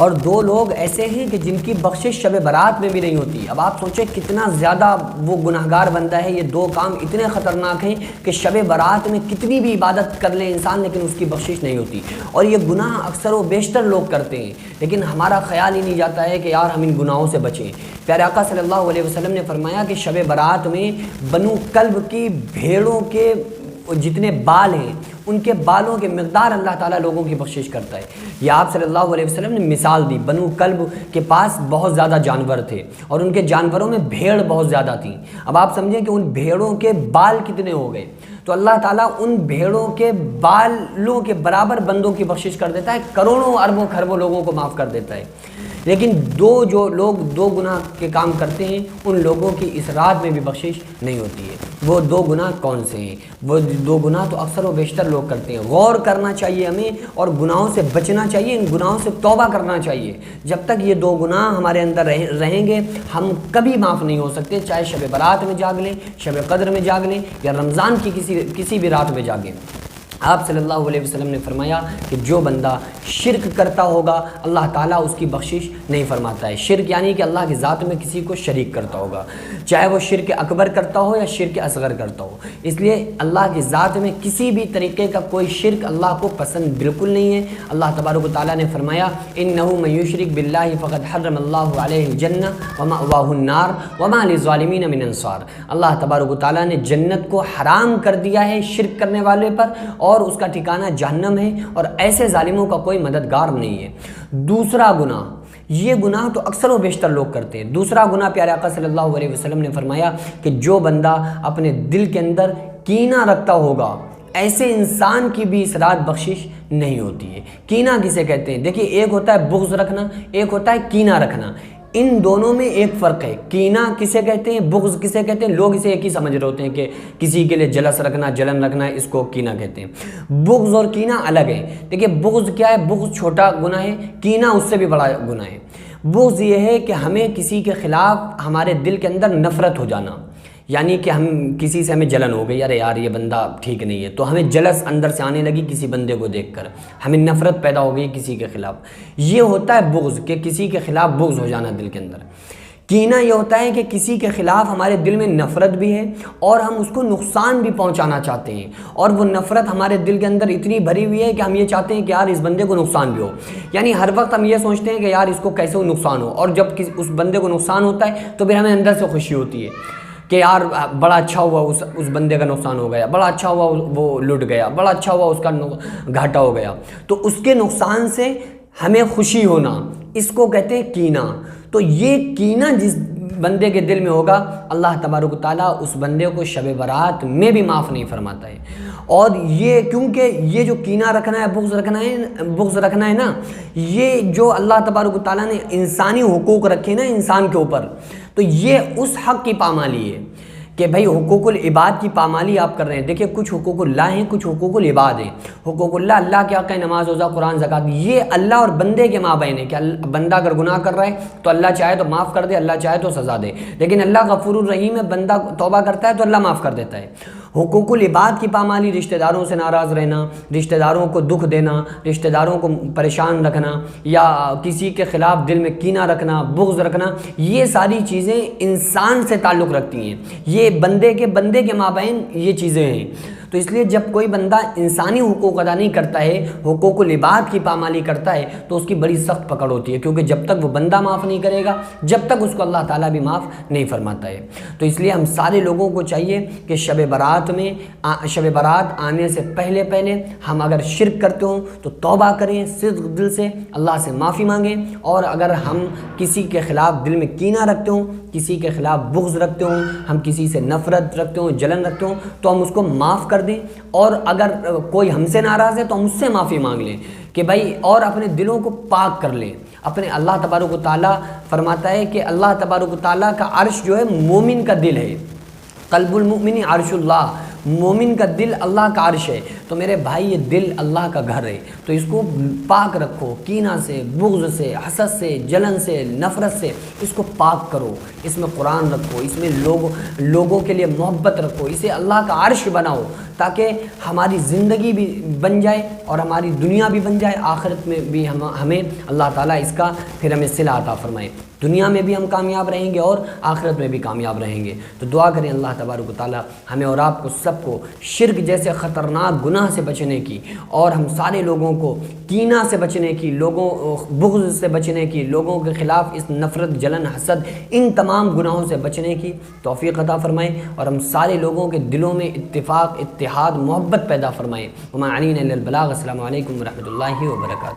اور 2 لوگ ایسے ہیں کہ جن کی بخشش شب برات میں بھی نہیں ہوتی۔ اب آپ سوچیں کتنا زیادہ وہ گناہگار بندہ ہے۔ یہ 2 کام اتنے خطرناک ہیں کہ شب برات میں کتنی بھی عبادت کر لے انسان لیکن اس کی بخشش نہیں ہوتی، اور یہ گناہ اکثر و بیشتر لوگ کرتے ہیں، لیکن ہمارا خیال ہی نہیں جاتا ہے کہ یار ہم ان گناہوں سے بچیں۔ پیارے آقا صلی اللہ علیہ وسلم نے فرمایا کہ شب برات میں بنو کلب کی بھیڑوں کے جتنے بال ہیں ان کے بالوں کے مقدار اللہ تعالیٰ لوگوں کی بخشش کرتا ہے۔ یہ آپ صلی اللہ علیہ وسلم نے مثال دی۔ بنو کلب کے پاس بہت زیادہ جانور تھے اور ان کے جانوروں میں بھیڑ بہت زیادہ تھیں۔ اب آپ سمجھیں کہ ان بھیڑوں کے بال کتنے ہو گئے، تو اللہ تعالیٰ ان بھیڑوں کے بالوں کے برابر بندوں کی بخشش کر دیتا ہے، کروڑوں اربوں خربوں لوگوں کو معاف کر دیتا ہے۔ لیکن جو لوگ 2 گناہ کے کام کرتے ہیں ان لوگوں کی اس رات میں بھی بخشش نہیں ہوتی ہے۔ وہ 2 گناہ کون سے ہیں؟ وہ 2 گناہ تو اکثر و بیشتر لوگ کرتے ہیں۔ غور کرنا چاہیے ہمیں اور گناہوں سے بچنا چاہیے، ان گناہوں سے توبہ کرنا چاہیے۔ جب تک یہ 2 گناہ ہمارے اندر رہیں گے ہم کبھی معاف نہیں ہو سکتے، چاہے شب برات میں جاگ لیں، شب قدر میں جاگ لیں یا رمضان کی کسی بھی رات میں جاگیں۔ آپ صلی اللہ علیہ وسلم نے فرمایا کہ جو بندہ شرک کرتا ہوگا اللہ تعالیٰ اس کی بخشش نہیں فرماتا ہے۔ شرک یعنی کہ اللہ کی ذات میں کسی کو شریک کرتا ہوگا، چاہے وہ شرک اکبر کرتا ہو یا شرک اصغر کرتا ہو۔ اس لیے اللہ کی ذات میں کسی بھی طریقے کا کوئی شرک اللہ کو پسند بالکل نہیں ہے۔ اللہ تبارک و تعالیٰ نے فرمایا انہ من یشرک باللہ فقد حرم اللہ علیہ الجنہ ومأواہ النار وما للظالمین من انصار۔ اللہ تبارک و تعالیٰ نے جنت کو حرام کر دیا ہے شرک کرنے والے پر، اور اس کا ٹھکانہ جہنم ہے، اور ایسے ظالموں کا کوئی مددگار نہیں ہے۔ دوسرا گناہ، یہ گناہ تو اکثر و بیشتر لوگ کرتے ہیں۔ دوسرا گناہ پیارے آقا صلی اللہ علیہ وسلم نے فرمایا کہ جو بندہ اپنے دل کے اندر کینہ رکھتا ہوگا ایسے انسان کی بھی اس رات بخشش نہیں ہوتی ہے۔ کینہ کسے کہتے ہیں؟ دیکھیے ایک ہوتا ہے بغض رکھنا، ایک ہوتا ہے کینہ رکھنا۔ ان دونوں میں ایک فرق ہے۔ کینہ کسے کہتے ہیں، بغض کسے کہتے ہیں؟ لوگ اسے ایک ہی سمجھ رہے ہوتے ہیں کہ کسی کے لیے جلس رکھنا، جلن رکھنا، اس کو کینہ کہتے ہیں۔ بغض اور کینہ الگ ہے۔ دیکھیے بغض کیا ہے؟ بغض چھوٹا گناہ ہے، کینہ اس سے بھی بڑا گناہ ہے۔ بغض یہ ہے کہ ہمیں کسی کے خلاف ہمارے دل کے اندر نفرت ہو جانا، یعنی کہ ہم کسی سے ہمیں جلن ہو گئی، ارے یار یہ بندہ ٹھیک نہیں ہے، تو ہمیں جلس اندر سے آنے لگی کسی بندے کو دیکھ کر، ہمیں نفرت پیدا ہو گئی کسی کے خلاف، یہ ہوتا ہے بغض، کہ کسی کے خلاف بغض ہو جانا دل کے اندر۔ کینہ یہ ہوتا ہے کہ کسی کے خلاف ہمارے دل میں نفرت بھی ہے اور ہم اس کو نقصان بھی پہنچانا چاہتے ہیں، اور وہ نفرت ہمارے دل کے اندر اتنی بھری ہوئی ہے کہ ہم یہ چاہتے ہیں کہ یار اس بندے کو نقصان بھی ہو، یعنی ہر وقت ہم یہ سوچتے ہیں کہ یار اس کو کیسے وہ نقصان ہو، اور جب اس بندے کو نقصان ہوتا ہے تو پھر ہمیں اندر سے خوشی ہوتی ہے کہ یار بڑا اچھا ہوا اس بندے کا نقصان ہو گیا، بڑا اچھا ہوا وہ لٹ گیا، بڑا اچھا ہوا اس کا گھاٹا ہو گیا، تو اس کے نقصان سے ہمیں خوشی ہونا، اس کو کہتے ہیں کینہ۔ تو یہ کینہ جس بندے کے دل میں ہوگا اللہ تبارک و تعالیٰ اس بندے کو شب برات میں بھی معاف نہیں فرماتا ہے۔ اور یہ کیونکہ یہ جو کینہ رکھنا ہے، بغض رکھنا ہے نا، یہ جو اللہ تبارک و تعالیٰ نے انسانی حقوق رکھے نا انسان کے اوپر، تو یہ اس حق کی پامالی ہے کہ بھائی حقوق العباد کی پامالی آپ کر رہے ہیں۔ دیکھیں کچھ حقوق اللہ ہیں، کچھ حقوق العباد ہیں۔ حقوق اللہ، اللہ کے حق ہے نماز روزہ قرآن زکوٰۃ، یہ اللہ اور بندے کے مابین ہے کہ بندہ اگر گناہ کر رہا ہے تو اللہ چاہے تو معاف کر دے، اللہ چاہے تو سزا دے، لیکن اللہ غفور الرحیم ہے، بندہ توبہ کرتا ہے تو اللہ معاف کر دیتا ہے۔ حقوق العباد کی پامالی، رشتہ داروں سے ناراض رہنا، رشتہ داروں کو دکھ دینا، رشتہ داروں کو پریشان رکھنا، یا کسی کے خلاف دل میں کینہ رکھنا، بغض رکھنا، یہ ساری چیزیں انسان سے تعلق رکھتی ہیں، یہ بندے کے مابین یہ چیزیں ہیں۔ تو اس لیے جب کوئی بندہ انسانی حقوق ادا نہیں کرتا ہے، حقوق العباد کی پامالی کرتا ہے، تو اس کی بڑی سخت پکڑ ہوتی ہے، کیونکہ جب تک وہ بندہ معاف نہیں کرے گا جب تک اس کو اللہ تعالیٰ بھی معاف نہیں فرماتا ہے۔ تو اس لیے ہم سارے لوگوں کو چاہیے کہ شب برات آنے سے پہلے ہم اگر شرک کرتے ہوں تو توبہ کریں، صدق دل سے اللہ سے معافی مانگیں، اور اگر ہم کسی کے خلاف دل میں کینہ رکھتے ہوں، کسی کے خلاف بغض رکھتے ہوں، ہم کسی سے نفرت رکھتے ہوں، جلن رکھتے ہوں، تو ہم اس کو معاف کر دیں، اور اگر کوئی ہم سے ناراض ہے تو ہم اس سے معافی مانگ لیں کہ بھائی، اور اپنے دلوں کو پاک کر لیں۔ اپنے اللہ تبارک و تعالیٰ فرماتا ہے کہ اللہ تبارک و تعالیٰ کا عرش جو ہے مومن کا دل ہے، قلب المؤمن عرش اللہ، مومن کا دل اللہ کا عرش ہے۔ تو تو میرے بھائی یہ دل اللہ کا گھر ہے، تو اس کو پاک رکھو، کینہ سے، بغض سے، حسد سے، جلن سے، نفرت سے اس کو پاک کرو، اس میں قرآن رکھو، اس میں لوگوں کے لیے محبت رکھو، اسے اللہ کا عرش بناؤ تاکہ ہماری زندگی بھی بن جائے اور ہماری دنیا بھی بن جائے، آخرت میں بھی ہمیں اللہ تعالیٰ اس کا پھر ہمیں صلہ عطا فرمائے، دنیا میں بھی ہم کامیاب رہیں گے اور آخرت میں بھی کامیاب رہیں گے۔ تو دعا کریں اللہ تبارک و تعالیٰ ہمیں اور آپ کو سب کو شرک جیسے خطرناک گناہ سے بچنے کی، اور ہم سارے لوگوں کو کینہ سے بچنے کی، بغض سے بچنے کی، لوگوں کے خلاف اس نفرت، جلن، حسد، ان تمام گناہوں سے بچنے کی توفیق عطا فرمائیں، اور ہم سارے لوگوں کے دلوں میں اتفاق، اتحاد، محبت پیدا فرمائیں۔ وما علینا الا البلاغ۔ السلام علیکم ورحمۃ اللہ وبرکاتہ۔